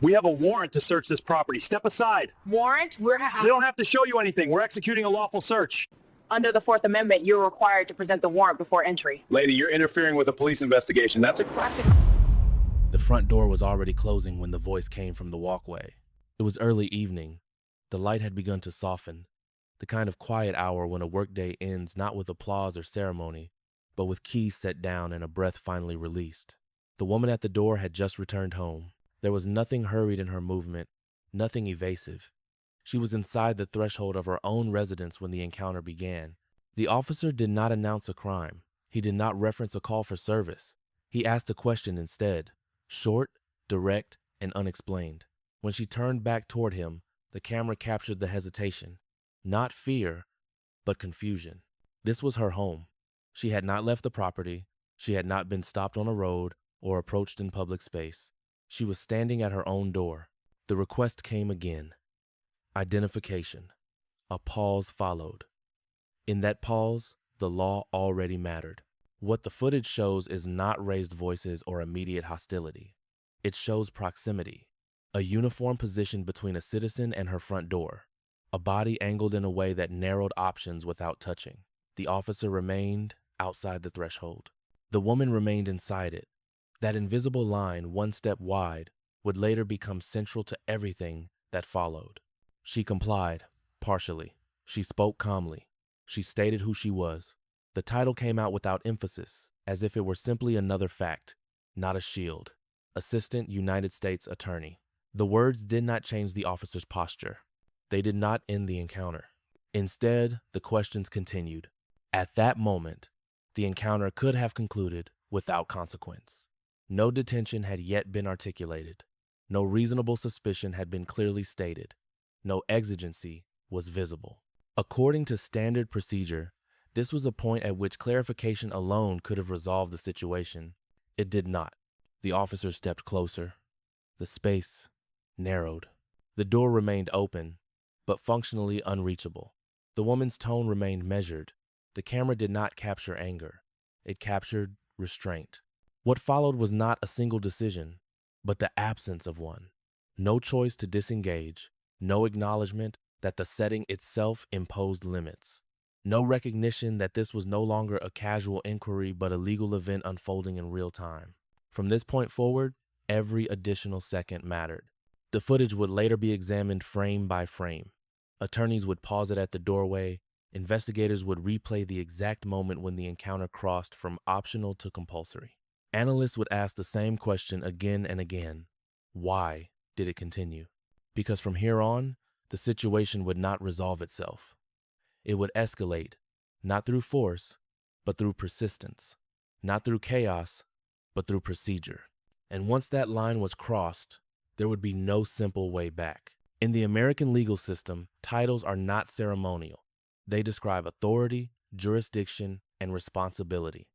We have a warrant to search this property. Step aside. Warrant? They don't have to show you anything. We're executing a lawful search. Under the Fourth Amendment, you're required to present the warrant before entry. Lady, you're interfering with a police investigation. That's a practical. The front door was already closing when the voice came from the walkway. It was early evening. The light had begun to soften, the kind of quiet hour when a workday ends not with applause or ceremony, but with keys set down and a breath finally released. The woman at the door had just returned home. There was nothing hurried in her movement, nothing evasive. She was inside the threshold of her own residence when the encounter began. The officer did not announce a crime. He did not reference a call for service. He asked a question instead, short, direct, and unexplained. When she turned back toward him, the camera captured the hesitation. Not fear, but confusion. This was her home. She had not left the property. She had not been stopped on a road or approached in public space. She was standing at her own door. The request came again. Identification. A pause followed. In that pause, the law already mattered. What the footage shows is not raised voices or immediate hostility. It shows proximity, a uniform position between a citizen and her front door, a body angled in a way that narrowed options without touching. The officer remained outside the threshold. The woman remained inside it. That invisible line, one step wide, would later become central to everything that followed. She complied, partially. She spoke calmly. She stated who she was. The title came out without emphasis, as if it were simply another fact, not a shield. Assistant United States Attorney. The words did not change the officer's posture. They did not end the encounter. Instead, the questions continued. At that moment, the encounter could have concluded without consequence. No detention had yet been articulated. No reasonable suspicion had been clearly stated. No exigency was visible. According to standard procedure, this was a point at which clarification alone could have resolved the situation. It did not. The officer stepped closer. The space narrowed. The door remained open, but functionally unreachable. The woman's tone remained measured. The camera did not capture anger. It captured restraint. What followed was not a single decision, but the absence of one. No choice to disengage. No acknowledgement that the setting itself imposed limits. No recognition that this was no longer a casual inquiry but a legal event unfolding in real time. From this point forward, every additional second mattered. The footage would later be examined frame by frame. Attorneys would pause it at the doorway. Investigators would replay the exact moment when the encounter crossed from optional to compulsory. Analysts would ask the same question again and again. Why did it continue? Because from here on, the situation would not resolve itself. It would escalate, not through force, but through persistence. Not through chaos, but through procedure. And once that line was crossed, there would be no simple way back. In the American legal system, titles are not ceremonial. They describe authority, jurisdiction, and responsibility.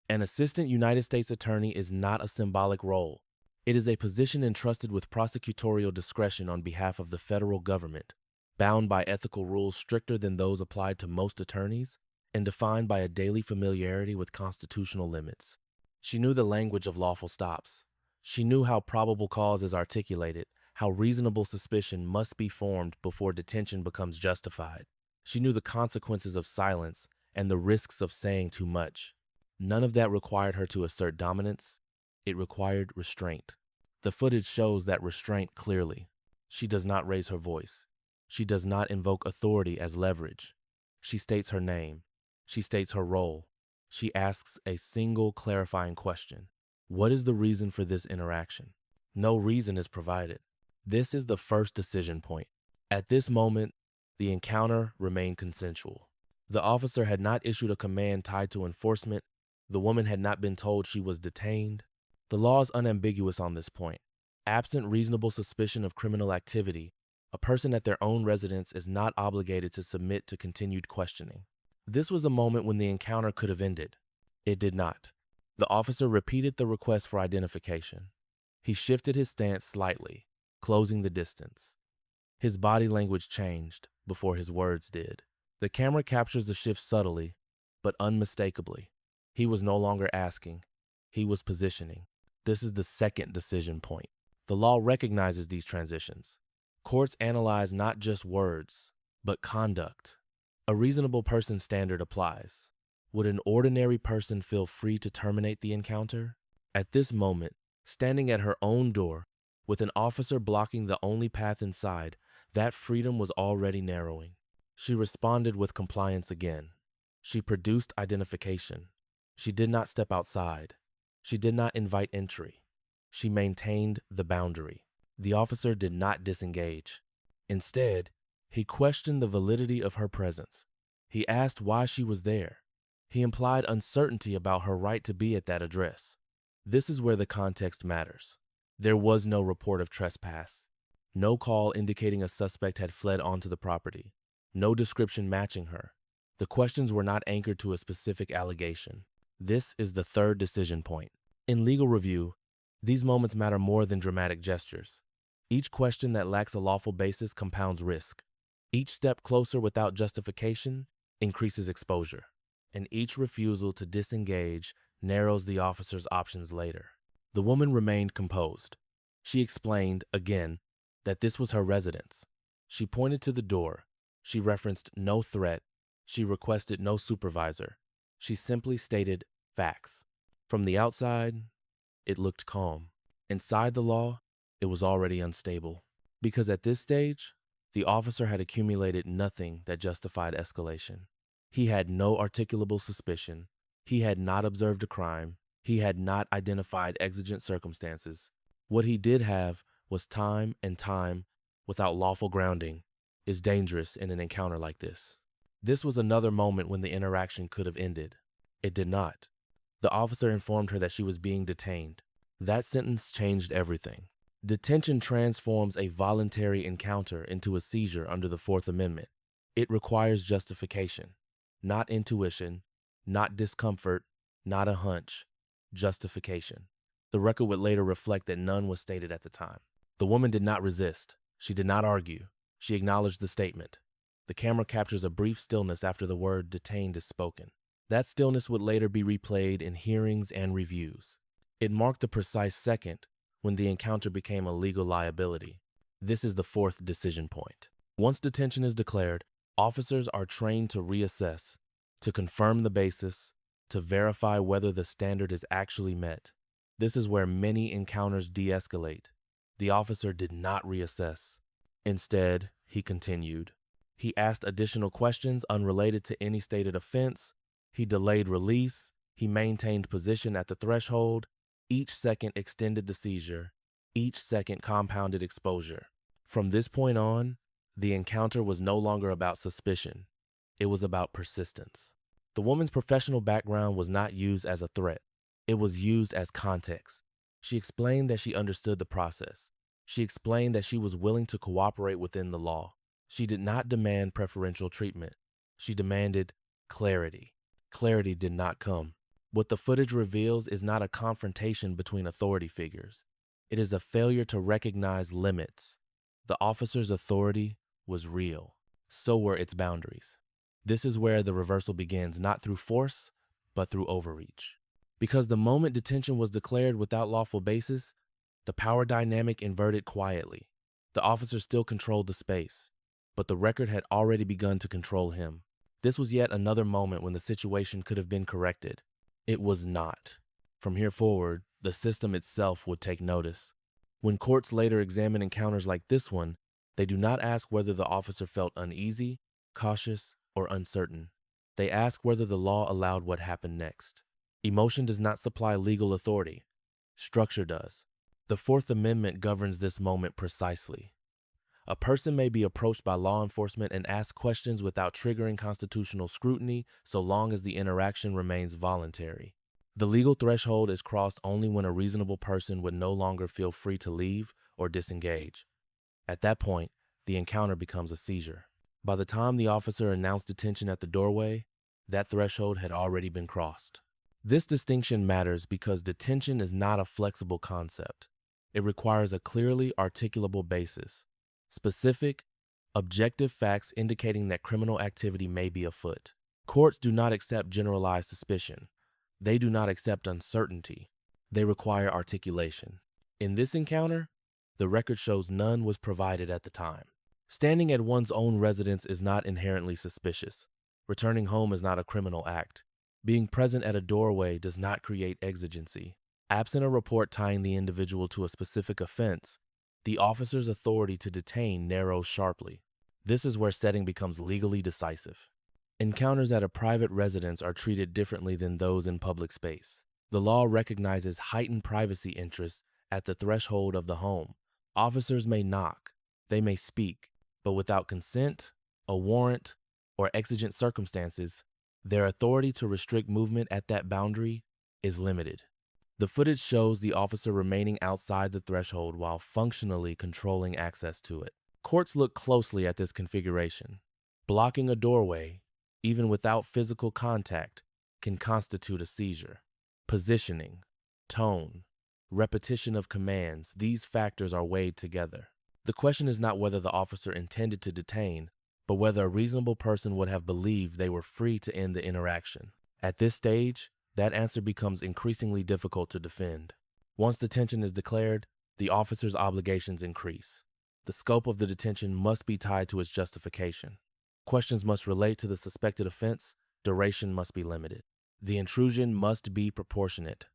An Assistant United States Attorney is not a symbolic role. It is a position entrusted with prosecutorial discretion on behalf of the federal government, bound by ethical rules stricter than those applied to most attorneys, and defined by a daily familiarity with constitutional limits. She knew the language of lawful stops. She knew how probable cause is articulated, how reasonable suspicion must be formed before detention becomes justified. She knew the consequences of silence and the risks of saying too much. None of that required her to assert dominance. It required restraint. The footage shows that restraint clearly. She does not raise her voice. She does not invoke authority as leverage. She states her name. She states her role. She asks a single clarifying question. What is the reason for this interaction? No reason is provided. This is the first decision point. At this moment, the encounter remained consensual. The officer had not issued a command tied to enforcement. The woman had not been told she was detained. The law is unambiguous on this point. Absent reasonable suspicion of criminal activity, a person at their own residence is not obligated to submit to continued questioning. This was a moment when the encounter could have ended. It did not. The officer repeated the request for identification. He shifted his stance slightly, closing the distance. His body language changed before his words did. The camera captures the shift subtly, but unmistakably. He was no longer asking. He was positioning. This is the second decision point. The law recognizes these transitions. Courts analyze not just words, but conduct. A reasonable person standard applies. Would an ordinary person feel free to terminate the encounter? At this moment, standing at her own door, with an officer blocking the only path inside, that freedom was already narrowing. She responded with compliance again. She produced identification. She did not step outside. She did not invite entry. She maintained the boundary. The officer did not disengage. Instead, he questioned the validity of her presence. He asked why she was there. He implied uncertainty about her right to be at that address. This is where the context matters. There was no report of trespass, no call indicating a suspect had fled onto the property, no description matching her. The questions were not anchored to a specific allegation. This is the third decision point. In legal review, these moments matter more than dramatic gestures. Each question that lacks a lawful basis compounds risk. Each step closer without justification increases exposure, and each refusal to disengage narrows the officer's options later. The woman remained composed. She explained, again, that this was her residence. She pointed to the door. She referenced no threat. She requested no supervisor. She simply stated facts. From the outside, it looked calm. Inside the law, it was already unstable. Because at this stage, the officer had accumulated nothing that justified escalation. He had no articulable suspicion. He had not observed a crime. He had not identified exigent circumstances. What he did have was time, and time, without lawful grounding, is dangerous in an encounter like this. This was another moment when the interaction could have ended. It did not. The officer informed her that she was being detained. That sentence changed everything. Detention transforms a voluntary encounter into a seizure under the Fourth Amendment. It requires justification, not intuition, not discomfort, not a hunch, justification. The record would later reflect that none was stated at the time. The woman did not resist. She did not argue. She acknowledged the statement. The camera captures a brief stillness after the word detained is spoken. That stillness would later be replayed in hearings and reviews. It marked the precise second when the encounter became a legal liability. This is the fourth decision point. Once detention is declared, officers are trained to reassess, to confirm the basis, to verify whether the standard is actually met. This is where many encounters de-escalate. The officer did not reassess. Instead, he continued. He asked additional questions unrelated to any stated offense. He delayed release. He maintained position at the threshold. Each second extended the seizure. Each second compounded exposure. From this point on, the encounter was no longer about suspicion. It was about persistence. The woman's professional background was not used as a threat. It was used as context. She explained that she understood the process. She explained that she was willing to cooperate within the law. She did not demand preferential treatment. She demanded clarity. Clarity did not come. What the footage reveals is not a confrontation between authority figures. It is a failure to recognize limits. The officer's authority was real. So were its boundaries. This is where the reversal begins, not through force, but through overreach. Because the moment detention was declared without lawful basis, the power dynamic inverted quietly. The officer still controlled the space, but the record had already begun to control him. This was yet another moment when the situation could have been corrected. It was not. From here forward, the system itself would take notice. When courts later examine encounters like this one, they do not ask whether the officer felt uneasy, cautious, or uncertain. They ask whether the law allowed what happened next. Emotion does not supply legal authority. Structure does. The Fourth Amendment governs this moment precisely. A person may be approached by law enforcement and ask questions without triggering constitutional scrutiny so long as the interaction remains voluntary. The legal threshold is crossed only when a reasonable person would no longer feel free to leave or disengage. At that point, the encounter becomes a seizure. By the time the officer announced detention at the doorway, that threshold had already been crossed. This distinction matters because detention is not a flexible concept. It requires a clearly articulable basis. Specific, objective facts indicating that criminal activity may be afoot. Courts do not accept generalized suspicion. They do not accept uncertainty. They require articulation. In this encounter, The record shows none was provided at the time. Standing at one's own residence is not inherently suspicious. Returning home is not a criminal act. Being present at a doorway does not create exigency. Absent a report tying the individual to a specific offense, the officer's authority to detain narrows sharply. This is where setting becomes legally decisive. Encounters at a private residence are treated differently than those in public space. The law recognizes heightened privacy interests at the threshold of the home. Officers may knock, they may speak, but without consent, a warrant, or exigent circumstances, their authority to restrict movement at that boundary is limited. The footage shows the officer remaining outside the threshold while functionally controlling access to it. Courts look closely at this configuration. Blocking a doorway, even without physical contact, can constitute a seizure. Positioning, tone, repetition of commands, these factors are weighed together. The question is not whether the officer intended to detain, but whether a reasonable person would have believed they were free to end the interaction. At this stage, that answer becomes increasingly difficult to defend. Once detention is declared, the officer's obligations increase. The scope of the detention must be tied to its justification. Questions must relate to the suspected offense, duration must be limited. The intrusion must be proportionate.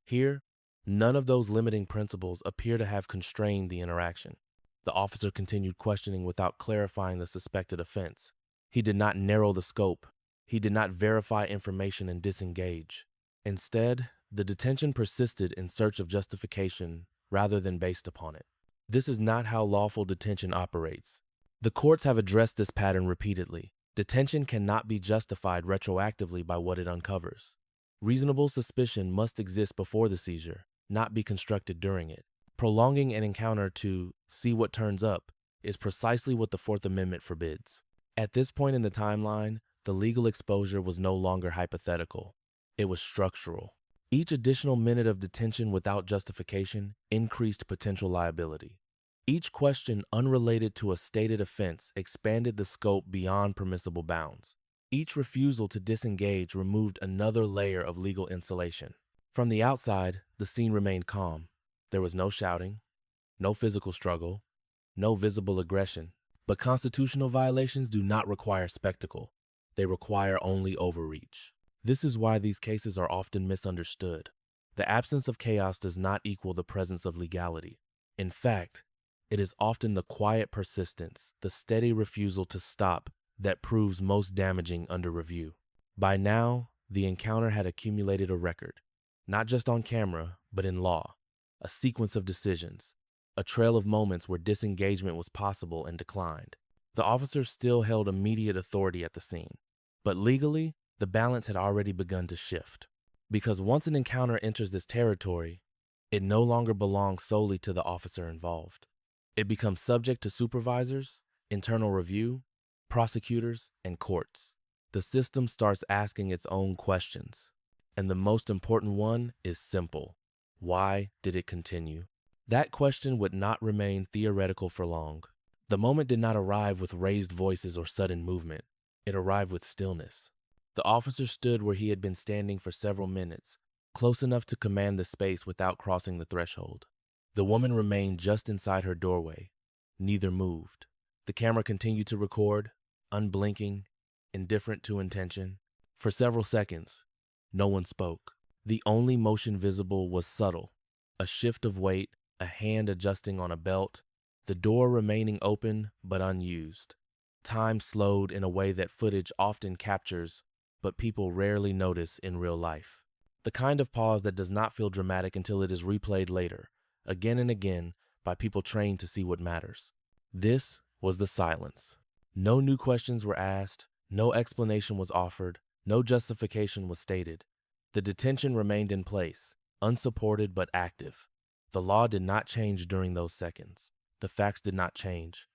Here, none of those limiting principles appear to have constrained the interaction. The officer continued questioning without clarifying the suspected offense. He did not narrow the scope. He did not verify information and disengage. Instead, the detention persisted in search of justification rather than based upon it. This is not how lawful detention operates. The courts have addressed this pattern repeatedly. Detention cannot be justified retroactively by what it uncovers. Reasonable suspicion must exist before the seizure, not be constructed during it. Prolonging an encounter to see what turns up is precisely what the Fourth Amendment forbids. At this point in the timeline, the legal exposure was no longer hypothetical. It was structural. Each additional minute of detention without justification increased potential liability. Each question unrelated to a stated offense expanded the scope beyond permissible bounds. Each refusal to disengage removed another layer of legal insulation. From the outside, the scene remained calm. There was no shouting, no physical struggle, no visible aggression. But constitutional violations do not require spectacle. They require only overreach. This is why these cases are often misunderstood. The absence of chaos does not equal the presence of legality. In fact, it is often the quiet persistence, the steady refusal to stop, that proves most damaging under review. By now, the encounter had accumulated a record, not just on camera, but in law, a sequence of decisions, a trail of moments where disengagement was possible and declined. The officers still held immediate authority at the scene, but legally, the balance had already begun to shift. Because once an encounter enters this territory, it no longer belongs solely to the officer involved. It becomes subject to supervisors, internal review, prosecutors, and courts. The system starts asking its own questions. And the most important one is simple. Why did it continue? That question would not remain theoretical for long. The moment did not arrive with raised voices or sudden movement. It arrived with stillness. The officer stood where he had been standing for several minutes, close enough to command the space without crossing the threshold. The woman remained just inside her doorway. Neither moved. The camera continued to record, unblinking, indifferent to intention. For several seconds, no one spoke. The only motion visible was subtle, a shift of weight, a hand adjusting on a belt, the door remaining open but unused. Time slowed in a way that footage often captures, but people rarely notice in real life. The kind of pause that does not feel dramatic until it is replayed later, again and again, by people trained to see what matters. This was the silence. No new questions were asked, no explanation was offered, no justification was stated. The detention remained in place, unsupported but active. The law did not change during those seconds. The facts did not change.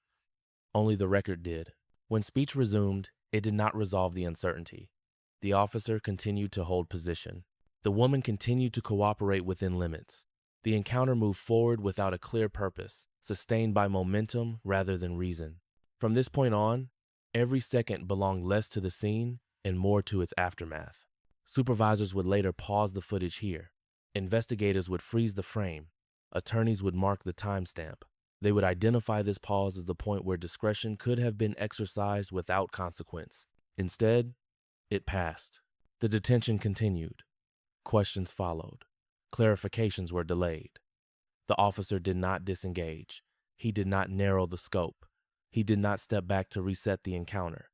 Only the record did. When speech resumed, it did not resolve the uncertainty. The officer continued to hold position. The woman continued to cooperate within limits. The encounter moved forward without a clear purpose, sustained by momentum rather than reason. From this point on, every second belonged less to the scene and more to its aftermath. Supervisors would later pause the footage here. Investigators would freeze the frame. Attorneys would mark the timestamp. They would identify this pause as the point where discretion could have been exercised without consequence. Instead, it passed. The detention continued. Questions followed. Clarifications were delayed. The officer did not disengage. He did not narrow the scope. He did not step back to reset the encounter.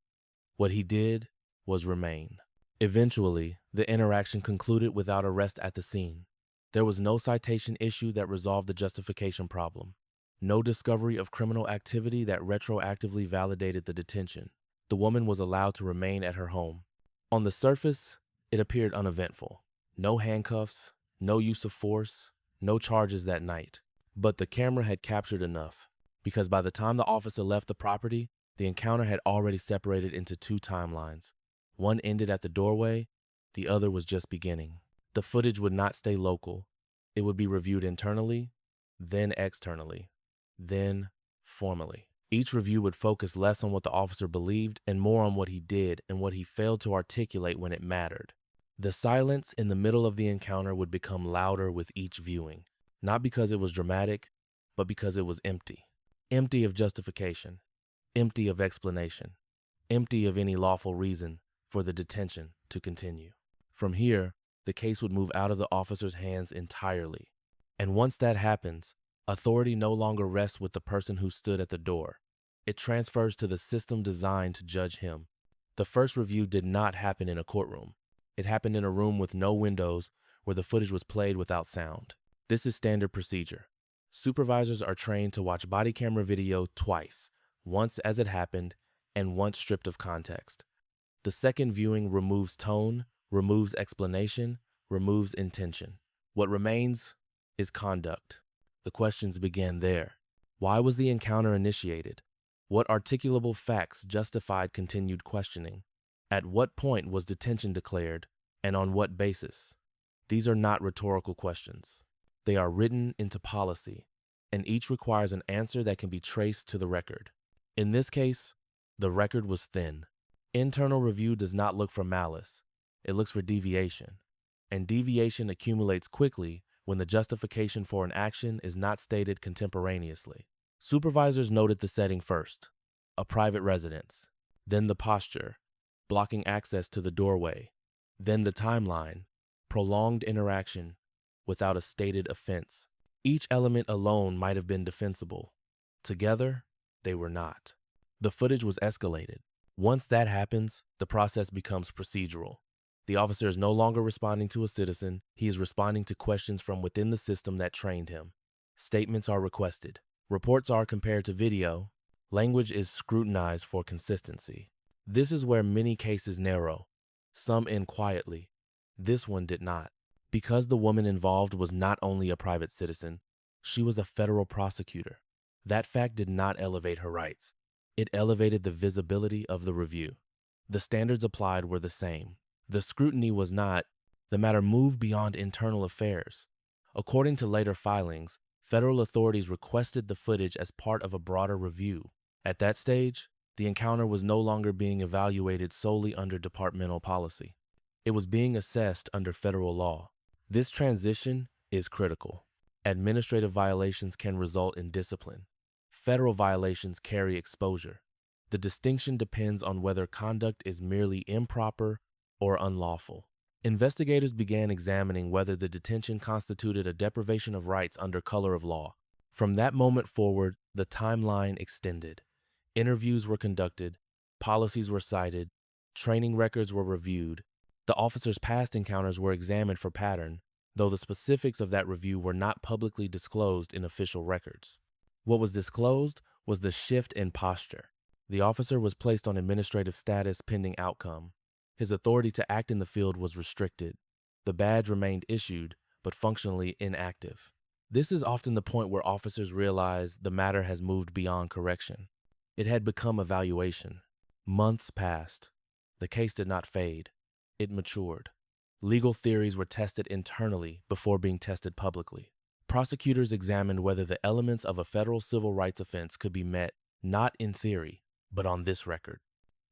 What he did was remain. Eventually, the interaction concluded without arrest at the scene. There was no citation issue that resolved the justification problem. No discovery of criminal activity that retroactively validated the detention. The woman was allowed to remain at her home. On the surface, it appeared uneventful. No handcuffs, no use of force, no charges that night. But the camera had captured enough, because by the time the officer left the property, the encounter had already separated into two timelines. One ended at the doorway, the other was just beginning. The footage would not stay local. It would be reviewed internally, then externally, then formally. Each review would focus less on what the officer believed and more on what he did and what he failed to articulate when it mattered. The silence in the middle of the encounter would become louder with each viewing, not because it was dramatic, but because it was empty. Empty of justification, empty of explanation, empty of any lawful reason for the detention to continue. From here, the case would move out of the officer's hands entirely. And once that happens, authority no longer rests with the person who stood at the door. It transfers to the system designed to judge him. The first review did not happen in a courtroom. It happened in a room with no windows where the footage was played without sound. This is standard procedure. Supervisors are trained to watch body camera video twice, once as it happened and once stripped of context. The second viewing removes tone, removes explanation, removes intention. What remains is conduct. The questions begin there. Why was the encounter initiated? What articulable facts justified continued questioning? At what point was detention declared, and on what basis? These are not rhetorical questions. They are written into policy, and each requires an answer that can be traced to the record. In this case, the record was thin. Internal review does not look for malice. It looks for deviation. And deviation accumulates quickly when the justification for an action is not stated contemporaneously. Supervisors noted the setting first, a private residence, then the posture, blocking access to the doorway, then the timeline, prolonged interaction without a stated offense. Each element alone might have been defensible. Together, they were not. The footage was escalated. Once that happens, the process becomes procedural. The officer is no longer responding to a citizen. He is responding to questions from within the system that trained him. Statements are requested. Reports are compared to video. Language is scrutinized for consistency. This is where many cases narrow. Some end quietly. This one did not. Because the woman involved was not only a private citizen, she was a federal prosecutor. That fact did not elevate her rights. It elevated the visibility of the review. The standards applied were the same. The scrutiny was not. The matter moved beyond internal affairs. According to later filings, federal authorities requested the footage as part of a broader review. At that stage, the encounter was no longer being evaluated solely under departmental policy. It was being assessed under federal law. This transition is critical. Administrative violations can result in discipline. Federal violations carry exposure. The distinction depends on whether conduct is merely improper or unlawful. Investigators began examining whether the detention constituted a deprivation of rights under color of law. From that moment forward, the timeline extended. Interviews were conducted, policies were cited, training records were reviewed. The officer's past encounters were examined for pattern, though the specifics of that review were not publicly disclosed in official records. What was disclosed was the shift in posture. The officer was placed on administrative status pending outcome. His authority to act in the field was restricted. The badge remained issued, but functionally inactive. This is often the point where officers realize the matter has moved beyond correction. It had become evaluation. Months passed. The case did not fade. It matured. Legal theories were tested internally before being tested publicly. Prosecutors examined whether the elements of a federal civil rights offense could be met not in theory, but on this record.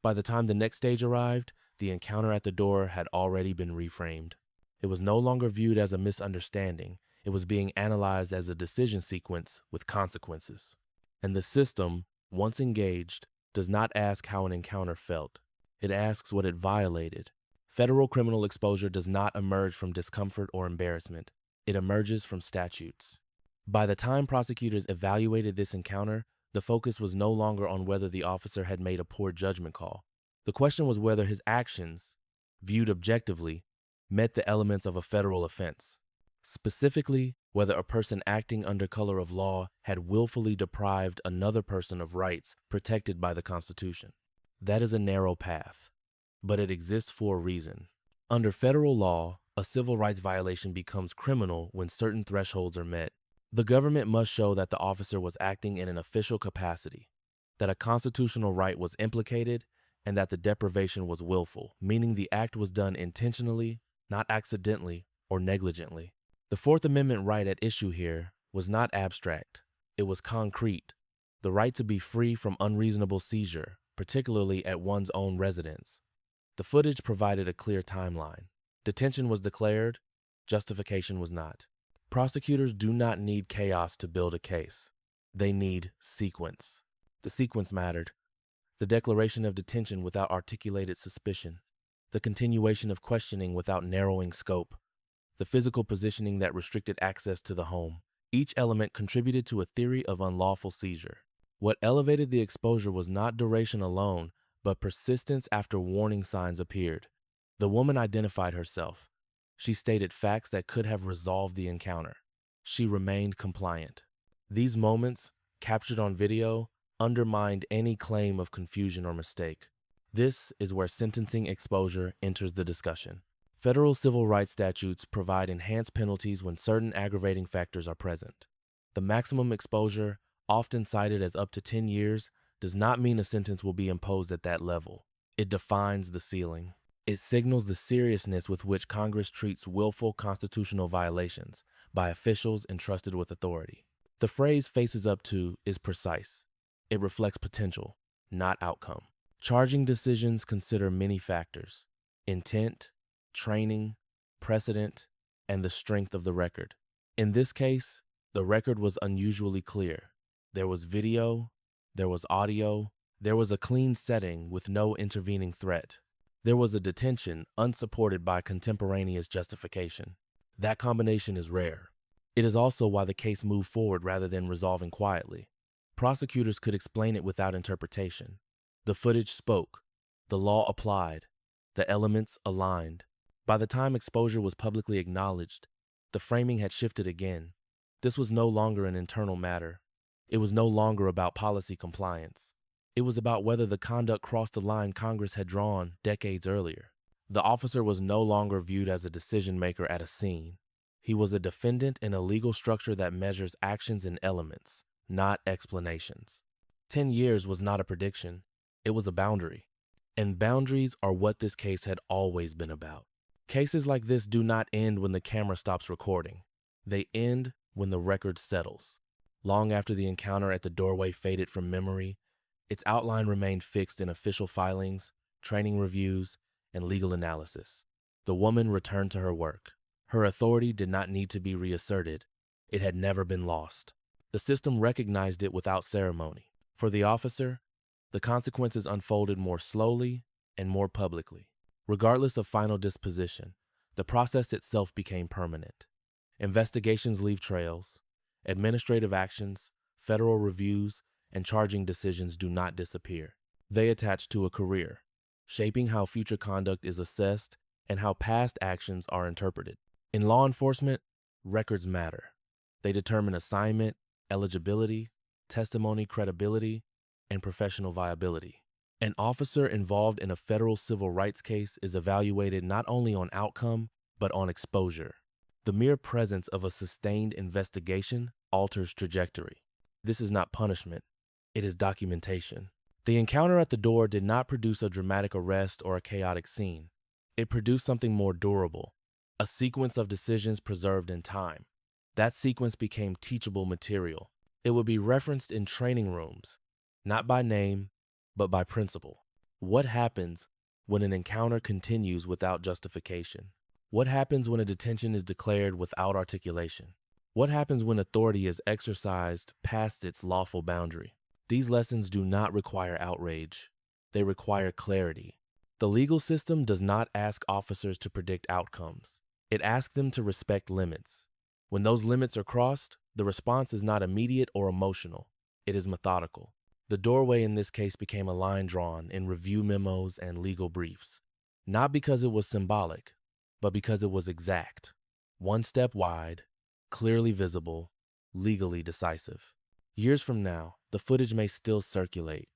By the time the next stage arrived, the encounter at the door had already been reframed. It was no longer viewed as a misunderstanding. It was being analyzed as a decision sequence with consequences. And the system, once engaged, does not ask how an encounter felt. It asks what it violated. Federal criminal exposure does not emerge from discomfort or embarrassment. It emerges from statutes. By the time prosecutors evaluated this encounter, the focus was no longer on whether the officer had made a poor judgment call. The question was whether his actions, viewed objectively, met the elements of a federal offense. Specifically, whether a person acting under color of law had willfully deprived another person of rights protected by the Constitution. That is a narrow path, but it exists for a reason. Under federal law, a civil rights violation becomes criminal when certain thresholds are met. The government must show that the officer was acting in an official capacity, that a constitutional right was implicated, and that the deprivation was willful, meaning the act was done intentionally, not accidentally or negligently. The Fourth Amendment right at issue here was not abstract. It was concrete. The right to be free from unreasonable seizure, particularly at one's own residence. The footage provided a clear timeline. Detention was declared, justification was not. Prosecutors do not need chaos to build a case. They need sequence. The sequence mattered. The declaration of detention without articulated suspicion. The continuation of questioning without narrowing scope. The physical positioning that restricted access to the home. Each element contributed to a theory of unlawful seizure. What elevated the exposure was not duration alone, but persistence after warning signs appeared. The woman identified herself. She stated facts that could have resolved the encounter. She remained compliant. These moments, captured on video, undermined any claim of confusion or mistake. This is where sentencing exposure enters the discussion. Federal civil rights statutes provide enhanced penalties when certain aggravating factors are present. The maximum exposure, often cited as up to 10 years, does not mean a sentence will be imposed at that level. It defines the ceiling. It signals the seriousness with which Congress treats willful constitutional violations by officials entrusted with authority. The phrase "faces up to" is precise. It reflects potential, not outcome. Charging decisions consider many factors: intent, training, precedent, and the strength of the record. In this case, the record was unusually clear. There was video, there was audio, there was a clean setting with no intervening threat. There was a detention unsupported by contemporaneous justification. That combination is rare. It is also why the case moved forward rather than resolving quietly. Prosecutors could explain it without interpretation. The footage spoke. The law applied. The elements aligned. By the time exposure was publicly acknowledged, the framing had shifted again. This was no longer an internal matter. It was no longer about policy compliance. It was about whether the conduct crossed the line Congress had drawn decades earlier. The officer was no longer viewed as a decision maker at a scene. He was a defendant in a legal structure that measures actions in elements, not explanations. 10 years was not a prediction. It was a boundary. And boundaries are what this case had always been about. Cases like this do not end when the camera stops recording. They end when the record settles. Long after the encounter at the doorway faded from memory, its outline remained fixed in official filings, training reviews, and legal analysis. The woman returned to her work. Her authority did not need to be reasserted. It had never been lost. The system recognized it without ceremony. For the officer, the consequences unfolded more slowly and more publicly. Regardless of final disposition, the process itself became permanent. Investigations leave trails. Administrative actions, federal reviews, and charging decisions do not disappear. They attach to a career, shaping how future conduct is assessed and how past actions are interpreted. In law enforcement, records matter. They determine assignment, eligibility, testimony credibility, and professional viability. An officer involved in a federal civil rights case is evaluated not only on outcome, but on exposure. The mere presence of a sustained investigation alters trajectory. This is not punishment. It is documentation. The encounter at the door did not produce a dramatic arrest or a chaotic scene. It produced something more durable, a sequence of decisions preserved in time. That sequence became teachable material. It would be referenced in training rooms, not by name, but by principle. What happens when an encounter continues without justification? What happens when a detention is declared without articulation? What happens when authority is exercised past its lawful boundary? These lessons do not require outrage. They require clarity. The legal system does not ask officers to predict outcomes. It asks them to respect limits. When those limits are crossed, the response is not immediate or emotional. It is methodical. The doorway in this case became a line drawn in review memos and legal briefs, not because it was symbolic, but because it was exact. One step wide, clearly visible, legally decisive. Years from now, the footage may still circulate,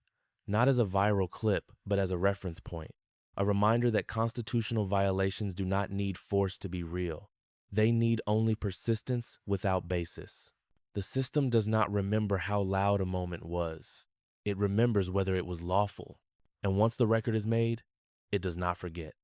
not as a viral clip, but as a reference point, a reminder that constitutional violations do not need force to be real. They need only persistence without basis. The system does not remember how loud a moment was. It remembers whether it was lawful. And once the record is made, it does not forget.